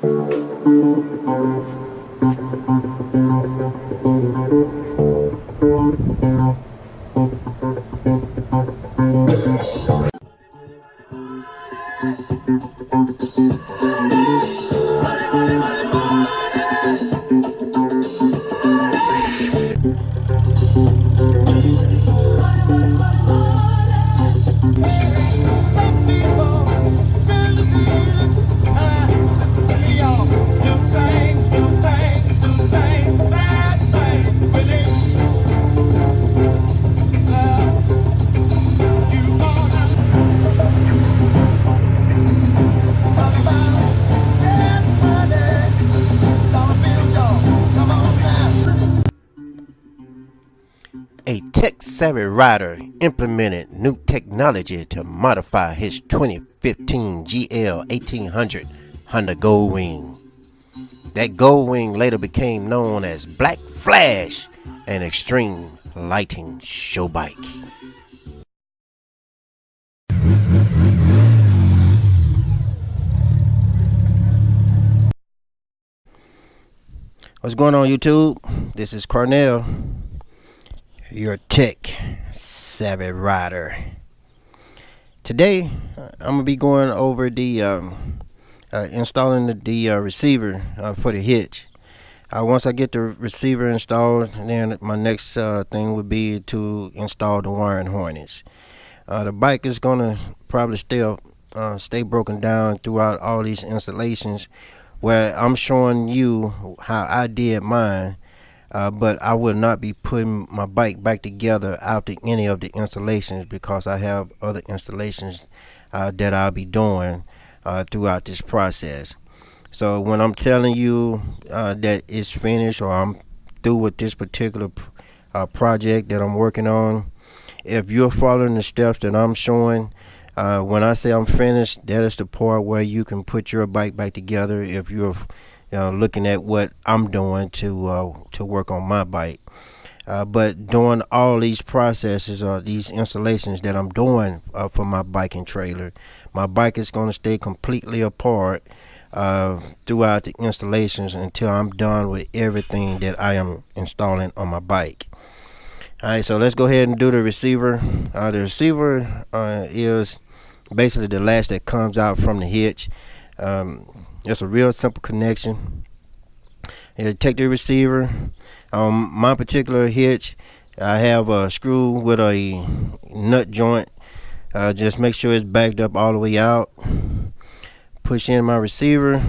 A tech-savvy rider implemented new technology to modify his 2015 GL 1800 Honda Goldwing. That Goldwing later became known as Black Flash, an extreme lighting show bike. What's going on, YouTube? This is Cornell, your tech-savvy rider. Today, I'm gonna be going over the installing the receiver for the hitch. Once I get the receiver installed, then my next thing would be to install the wiring harness. The bike is gonna probably stay broken down throughout all these installations, where I'm showing you how I did mine. But I will not be putting my bike back together after any of the installations, because I have other installations that I'll be doing throughout this process. So when I'm telling you that it's finished, or I'm through with this particular project that I'm working on, if you're following the steps that I'm showing, when I say I'm finished, that is the part where you can put your bike back together. If you're looking at what I'm doing to work on my bike, but doing all these processes or these installations that I'm doing for my biking trailer, my bike is going to stay completely apart throughout the installations until I'm done with everything that I am installing on my bike. Alright, so let's go ahead and do the receiver. The receiver is basically the latch that comes out from the hitch. It's a real simple connection. You take the receiver. My particular hitch, I have a screw with a nut joint. Just make sure it's backed up all the way out. Push in my receiver.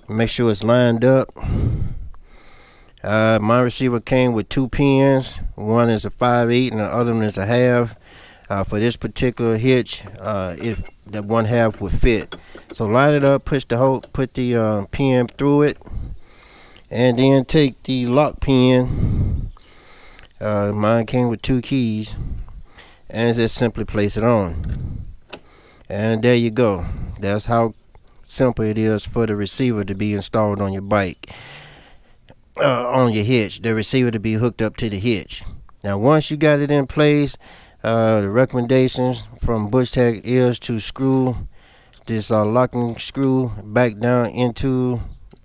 Make sure it's lined up. My receiver came with two pins. One is a 5/8 and the other one is a half. For this particular hitch, if that one half would fit, so line it up, put the pin through it, and then take the lock pin. Mine came with two keys, and just simply place it on, and there you go. That's how simple it is for the receiver to be installed on your bike, on your hitch. The receiver to be hooked up to the hitch. Now once you got it in place, the recommendations from Bushtec is to screw this locking screw back down into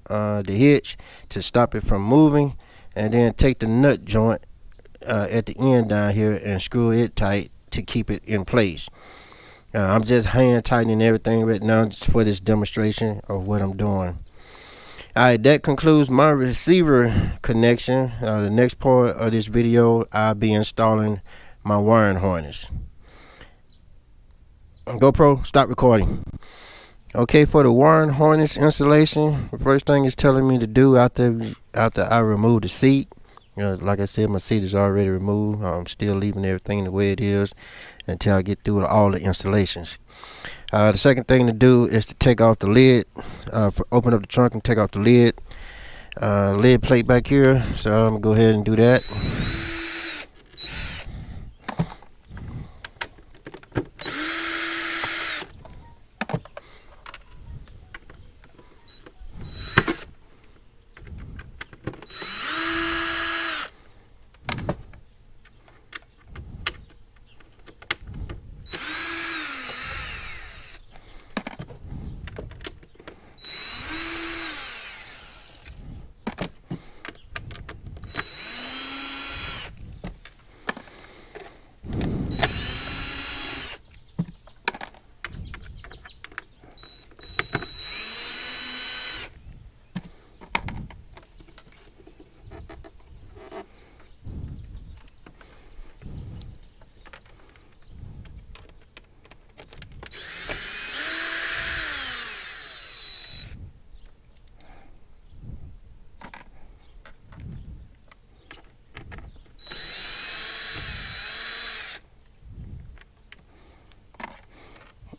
the hitch to stop it from moving, and then take the nut joint at the end down here and screw it tight to keep it in place. I'm just hand tightening everything right now just for this demonstration of what I'm doing. Alright, that concludes my receiver connection. The next part of this video, I'll be installing my wiring harness. GoPro, stop recording. Okay, for the wiring harness installation, the first thing it's telling me to do after I remove the seat. Like I said, my seat is already removed. I'm still leaving everything the way it is until I get through all the installations. The second thing to do is to take off the lid. Open up the trunk and take off the lid plate back here. So I'm gonna go ahead and do that.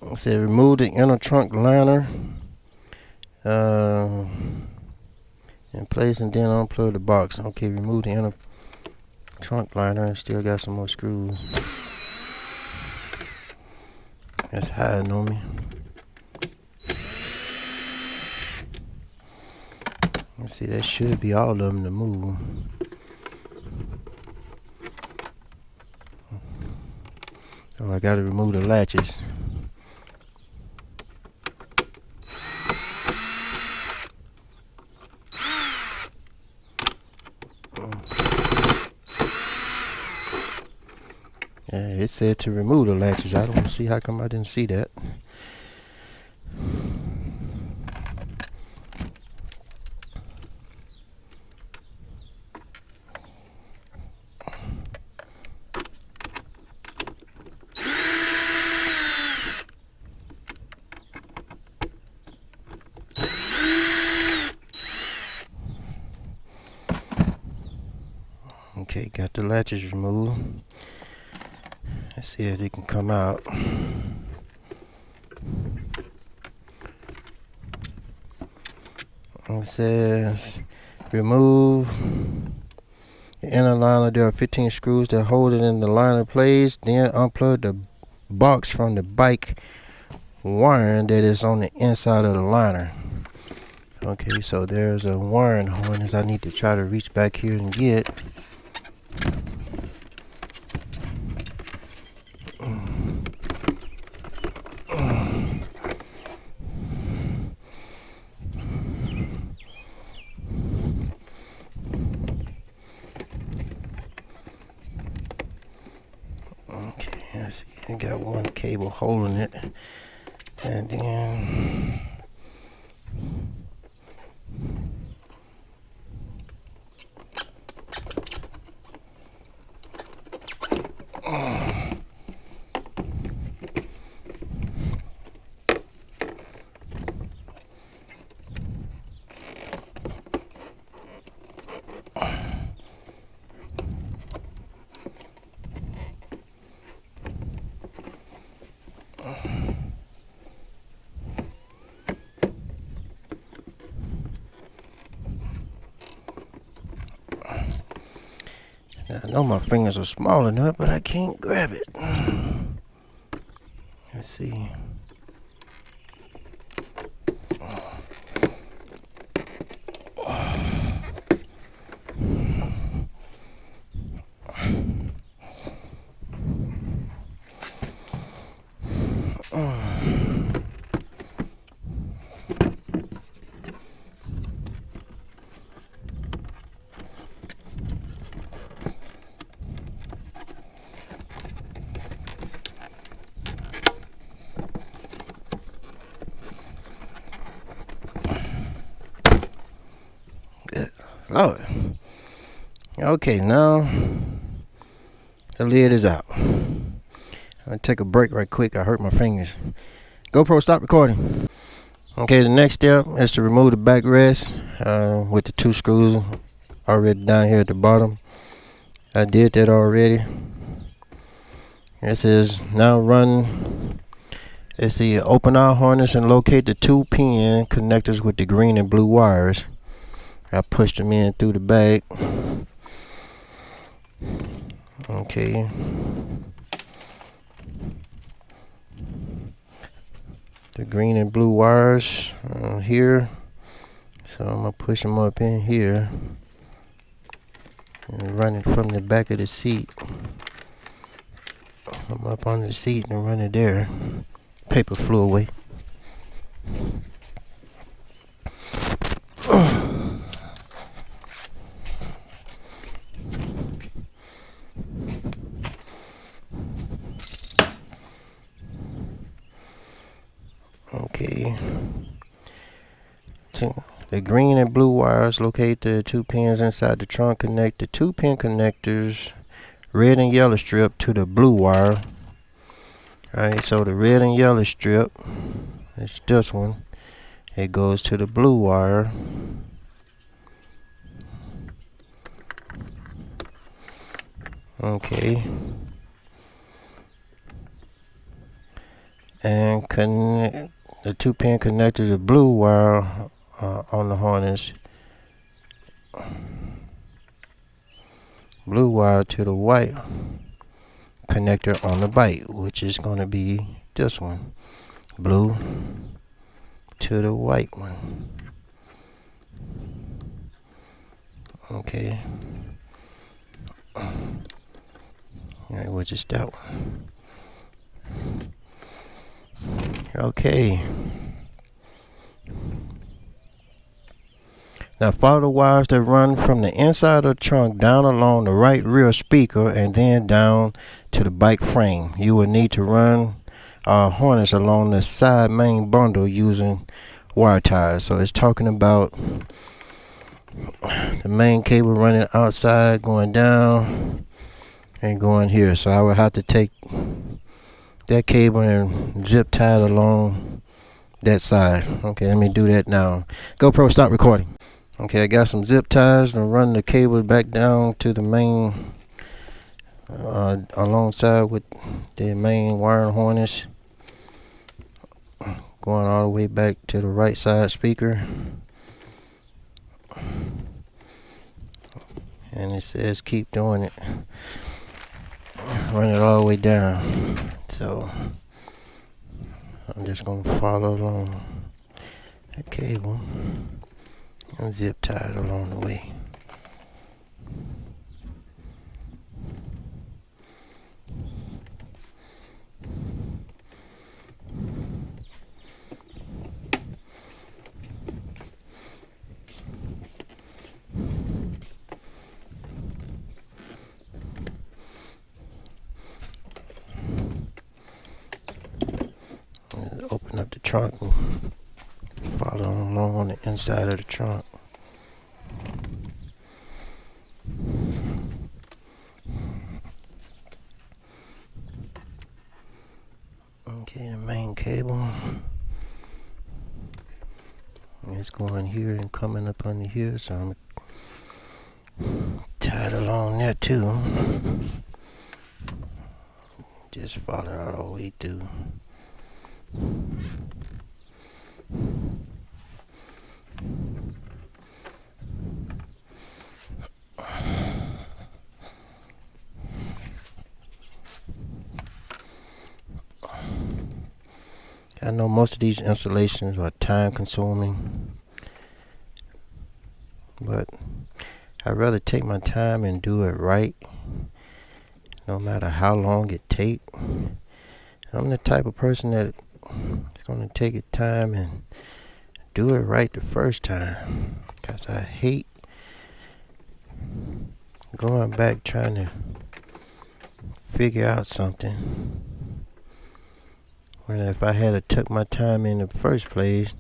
It said remove the inner trunk liner in place and then unplug the box. Okay, remove the inner trunk liner and still got some more screws. That's hiding on me. Let's see, that should be all of them to move. Oh, I gotta remove the latches. Yeah, it said to remove the latches. I don't see how come I didn't see that. Okay, got the latches removed. Let's see if they can come out. It says remove the inner liner. There are 15 screws that hold it in the liner place. Then unplug the box from the bike wiring that is on the inside of the liner. Okay, so there's a wiring harness I need to try to reach back here and get. Okay, let's see. I got one cable holding it, and then I know my fingers are small enough, but I can't grab it. Let's see. Lord. Okay, now the lid is out. I'm gonna take a break right quick. I hurt my fingers. GoPro, stop recording. Okay, the next step is to remove the backrest with the 2 screws already down here at the bottom. I did that already. This is now run. Let's see, open our harness and locate the 2 pin connectors with the green and blue wires. I pushed them in through the back. Okay. The green and blue wires here. So I'm gonna push them up in here and run it from the back of the seat. I'm up on the seat and run it there. Paper flew away. Okay. The green and blue wires locate the 2 pins inside the trunk. Connect the 2 pin connectors, red and yellow strip, to the blue wire. Alright, so the red and yellow strip, it's this one. It goes to the blue wire. Okay. and connect the 2-pin connector to blue wire on the harness, blue wire to the white connector on the bike, which is going to be this one, blue to the white one. Okay, alright, which is that one. Okay, now follow the wires that run from the inside of the trunk down along the right rear speaker and then down to the bike frame. You will need to run harness along the side main bundle using wire ties. So it's talking about the main cable running outside, going down and going here. So I would have to take that cable and zip tie it along that side. Okay, let me do that now. GoPro, stop recording. Okay, I got some zip ties to run the cable back down to the main alongside with the main wiring harness, going all the way back to the right side speaker. And it says keep doing it, run it all the way down. So I'm just going to follow along the cable and zip tie it along the way. Open up the trunk and follow along on the inside of the trunk. Okay, the main cable is going here and coming up under here, so I'm tied along there too. Just follow it all the way through. I know most of these installations are time consuming, but I'd rather take my time and do it right, no matter how long it takes. I'm the type of person that is going to take it time and do it right the first time, because I hate going back trying to figure out something when if I had took my time in the first place,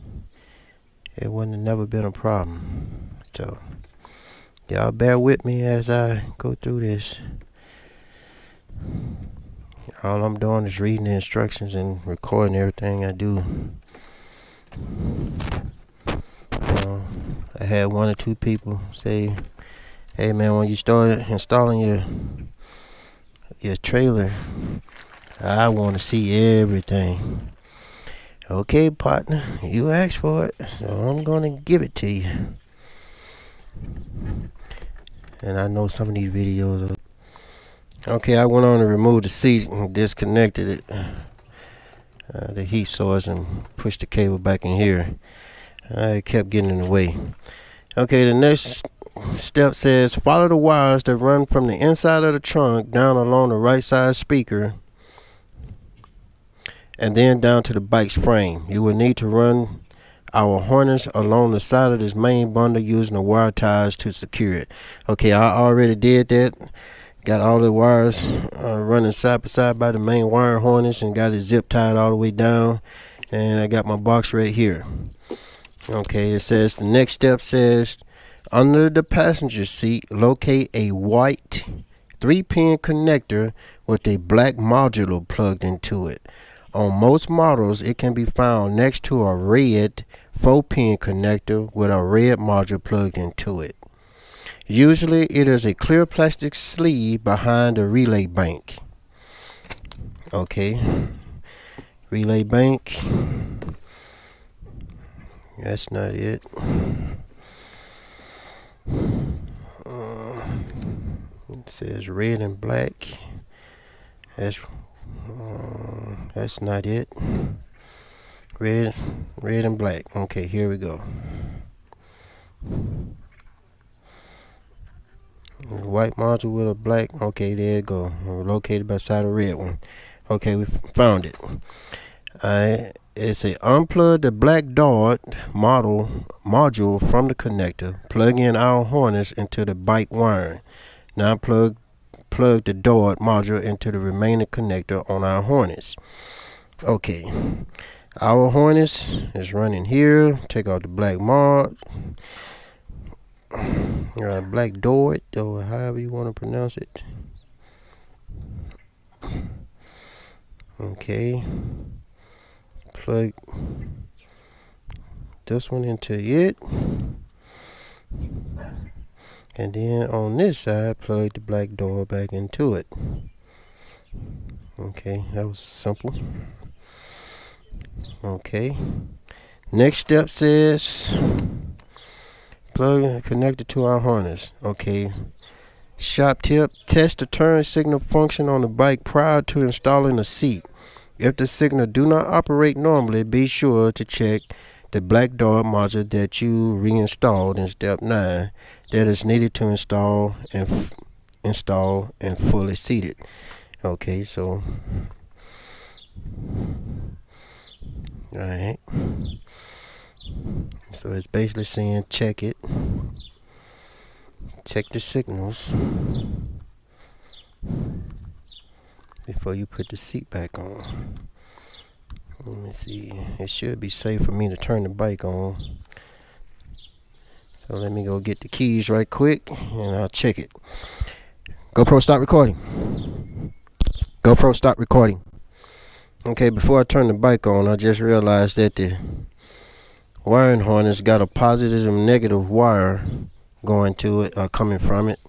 it wouldn't have never been a problem. So y'all bear with me as I go through this. All I'm doing is reading the instructions and recording everything I do. I had one or two people say, hey man, when you start installing your trailer, I want to see everything. Okay, partner, you asked for it, so I'm going to give it to you. And I know some of these videos are... Okay, I went on to remove the seat and disconnected it, the heat source, and pushed the cable back in here. It kept getting in the way. Okay, the next step says follow the wires that run from the inside of the trunk down along the right side speaker and then down to the bike's frame. You will need to run our harness along the side of this main bundle using the wire ties to secure it. Okay, I already did that. Got all the wires running side by side by the main wire harness and got it zip tied all the way down. And I got my box right here. Okay, it says the next step says under the passenger seat, locate a white 3-pin connector with a black module plugged into it. On most models, it can be found next to a red 4-pin connector with a red module plugged into it. Usually, it is a clear plastic sleeve behind the relay bank. Okay. Relay bank. That's not it. It says red and black. That's not it. Red and black. Okay, here we go. White module with a black. Okay, there you go. Located beside a red one. Okay, we found it. It's a unplug the black dot module from the connector. Plug in our harness into the bike wiring. Now plug the dot module into the remaining connector on our harness. Okay, our harness is running here. Take out the black mod. Black dot, or however you want to pronounce it. Okay, plug this one into it, and then on this side plug the black door back into it. Okay, that was simple. Okay, next step says plug connected to our harness. Okay, shop tip: test the turn signal function on the bike prior to installing the seat. If the signal do not operate normally, be sure to check the black dot module that you reinstalled in step 9 that is needed to install and fully seated. Okay, so alright, so it's basically saying check the signals before you put the seat back on. Let me see, it should be safe for me to turn the bike on. So let me go get the keys right quick and I'll check it. GoPro, stop recording. GoPro, stop recording. Okay, before I turn the bike on, I just realized that the wiring harness got a positive and negative wire going to it, coming from it.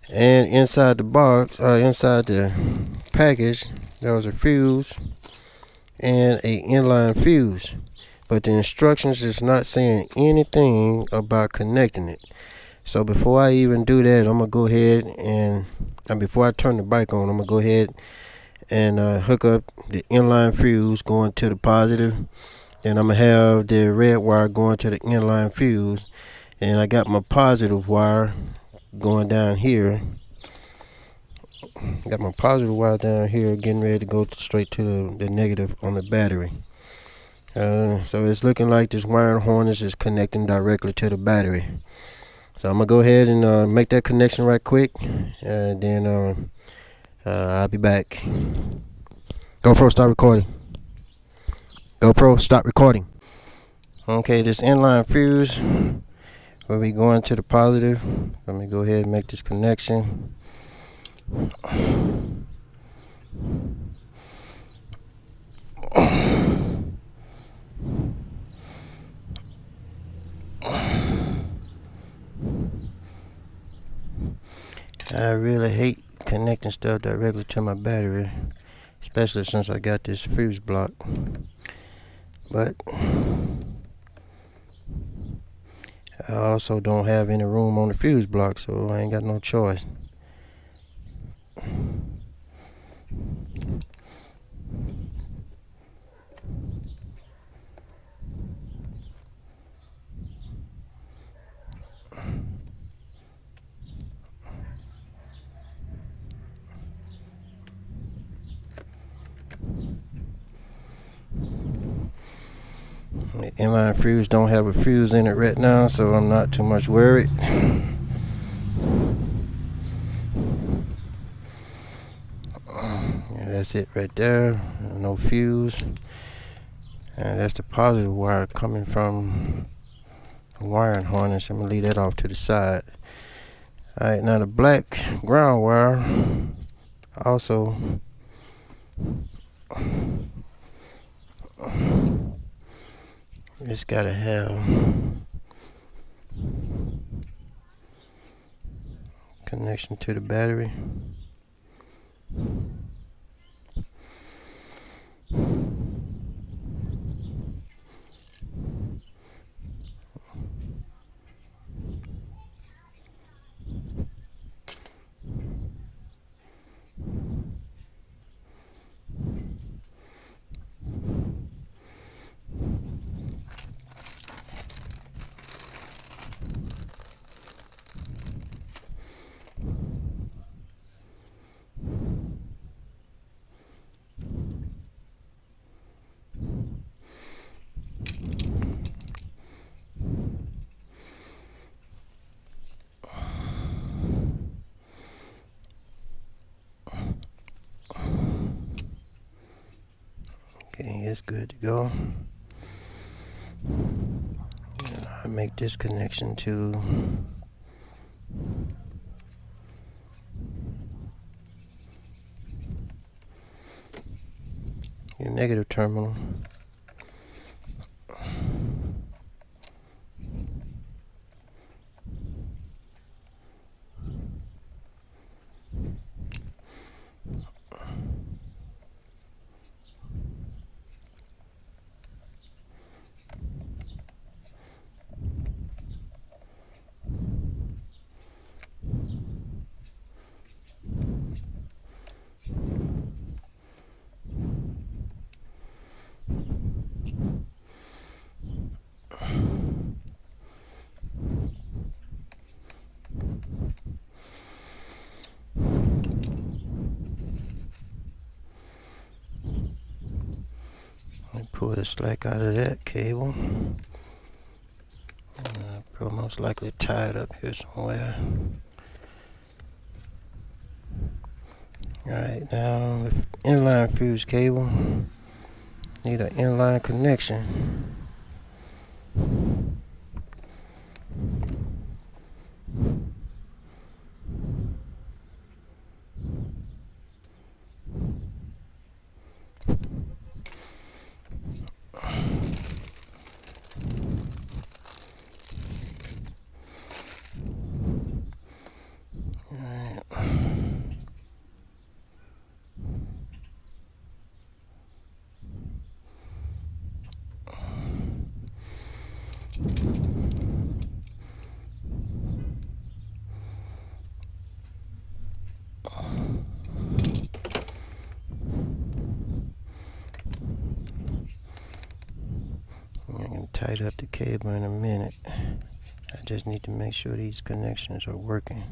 And inside the box, inside the package, there was a fuse and a inline fuse, but the instructions is not saying anything about connecting it. So before I even do that, I'm gonna go ahead and before I turn the bike on, I'm gonna go ahead and hook up the inline fuse going to the positive. Then I'm gonna have the red wire going to the inline fuse, and I got my positive wire going down here. Got my positive wire down here, getting ready to go straight to the negative on the battery. So it's looking like this wiring harness is connecting directly to the battery. So I'm gonna go ahead and make that connection right quick, and then I'll be back. GoPro, stop recording. GoPro, stop recording. Okay, this inline fuse will be going to the positive. Let me go ahead and make this connection. I really hate connecting stuff directly to my battery, especially since I got this fuse block. But I also don't have any room on the fuse block, so I ain't got no choice. The inline fuse don't have a fuse in it right now, so I'm not too much worried. Yeah, that's it right there. No fuse. And that's the positive wire coming from the wiring harness. I'm gonna leave that off to the side. Alright, now the black ground wire also it's gotta have connection to the battery. Okay, it's good to go. I make this connection to your negative terminal. Pull the slack out of that cable. Probably most likely tie it up here somewhere. Alright, now the inline fuse cable. Need an inline connection. Tight up the cable in a minute. I just need to make sure these connections are working.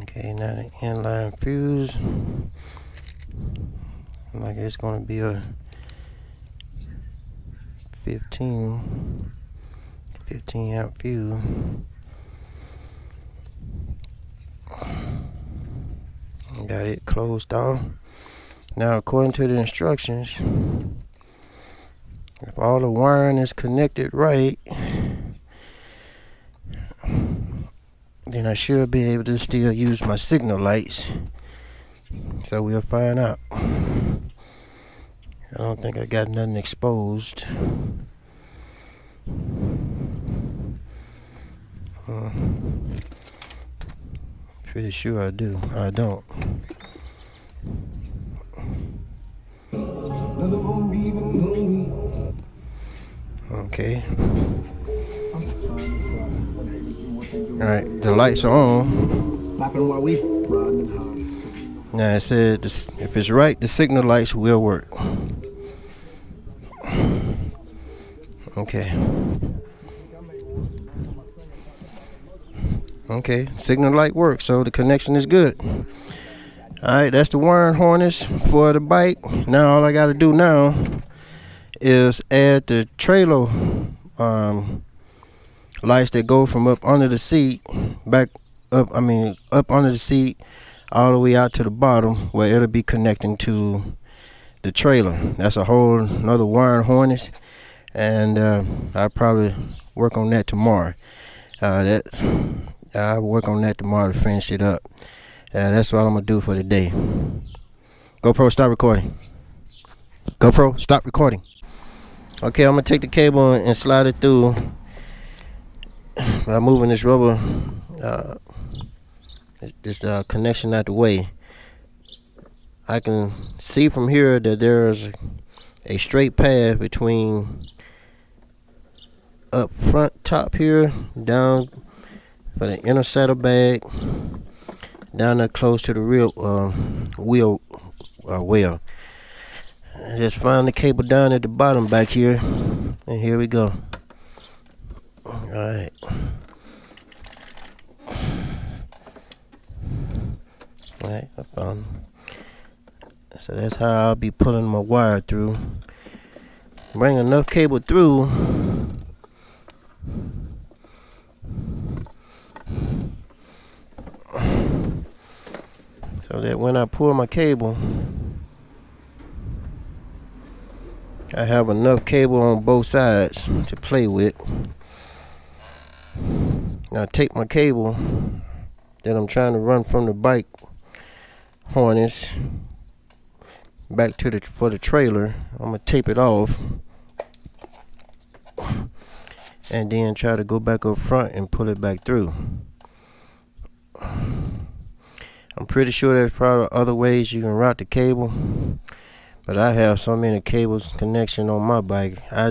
Okay, now the inline fuse, like it's going to be a 15 amp fuse. Got it closed off. Now, according to the instructions, if all the wiring is connected right, then I should be able to still use my signal lights. So we'll find out. I don't think I got nothing exposed. Pretty sure I do. I don't. Okay. Alright, the lights are on. Now it said if it's right, the signal lights will work. Okay. Okay, signal light works, so the connection is good. Alright, that's the wiring harness for the bike. Now all I gotta do now is add the trailer lights that go from up under the seat back up, up under the seat all the way out to the bottom where it'll be connecting to the trailer. That's a whole another wiring harness, and I'll probably work on that tomorrow. I'll work on that tomorrow to finish it up. That's what I'm gonna do for today. GoPro, stop recording. GoPro, stop recording. Okay, I'm gonna take the cable and slide it through by moving this rubber connection out the way. I can see from here that there's a straight path between up front top here, down for the inner saddlebag, down there close to the rear wheel well. Just find the cable down at the bottom back here, and here we go. Alright. Alright, I found them. So that's how I'll be pulling my wire through. Bring enough cable through so that when I pull my cable, I have enough cable on both sides to play with. Now take my cable that I'm trying to run from the bike harness back to for the trailer. I'm gonna tape it off and then try to go back up front and pull it back through. I'm pretty sure there's probably other ways you can route the cable, but I have so many cables connection on my bike, I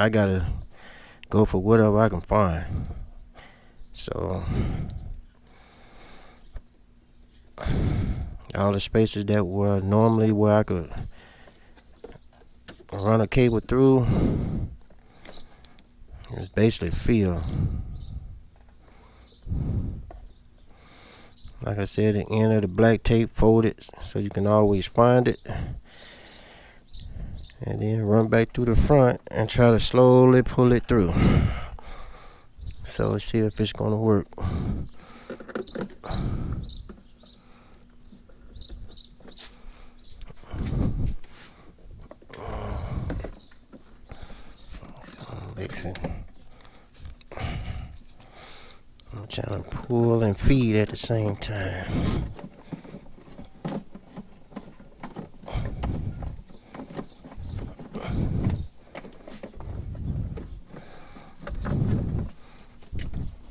gotta go for whatever I can find. So all the spaces that were normally where I could run a cable through is basically filled. Like I said, the end of the black tape folded so you can always find it, and then run back through the front and try to slowly pull it through. So let's see if it's gonna work. I'm trying to pull and feed at the same time.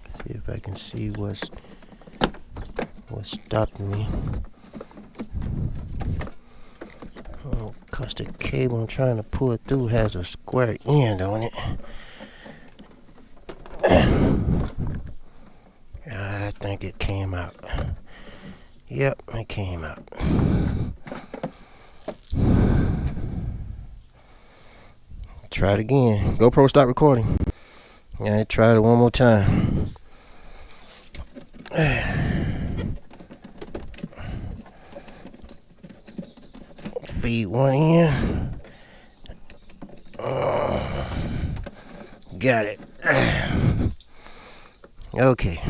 See if I can see what's stopping me. Oh, cause the cable I'm trying to pull it through has a square end on it. I think it came out. Yep, it came out. Try it again. GoPro, stop recording. Yeah, try it one more time. Feed one in. Got it. Okay.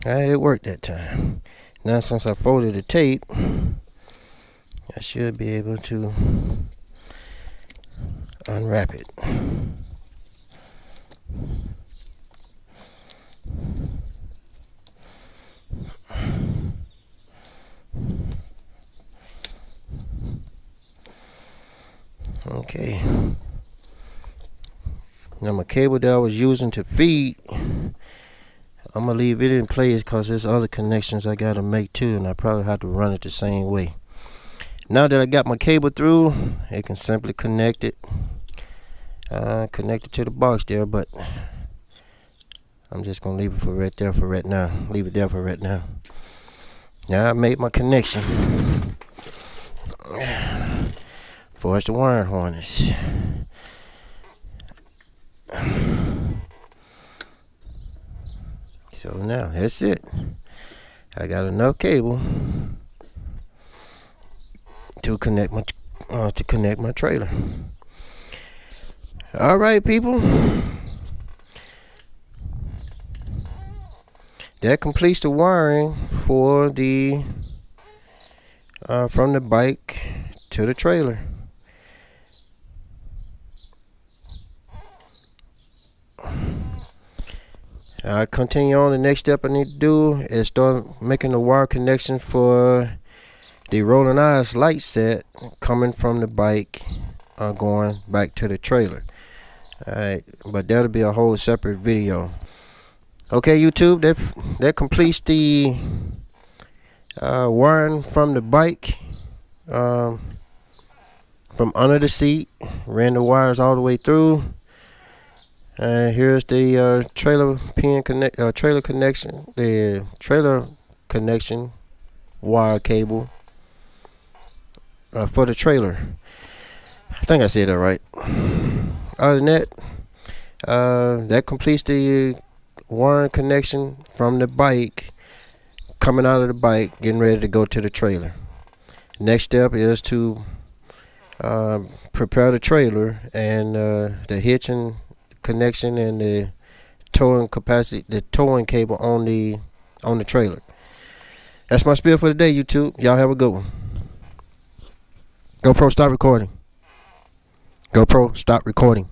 It worked that time. Now since I folded the tape, I should be able to unwrap it. Okay. Now my cable that I was using to feed, I'm gonna leave it in place because there's other connections I gotta make too, and I probably have to run it the same way. Now that I got my cable through, it can simply connect it to the box there, but I'm just gonna leave it for right now. Leave it there for right now. Now I made my connection for the wiring harness. So now that's it. I got enough cable to connect my trailer. All right, people. That completes the wiring for the from the bike to the trailer. I continue on. The next step I need to do is start making the wire connection for the rolling eyes light set coming from the bike going back to the trailer. Alright, but that'll be a whole separate video. Okay, YouTube, that completes the wiring from the bike from under the seat. Ran the wires all the way through. Here's the trailer connection, the trailer connection wire cable for the trailer. I think I said that right. Other than that, that completes the wiring connection from the bike, coming out of the bike, getting ready to go to the trailer. Next step is to prepare the trailer and the hitching connection and the towing capacity, the towing cable on the trailer. That's my spiel for the day, YouTube. Y'all have a good one. GoPro, stop recording. GoPro, stop recording.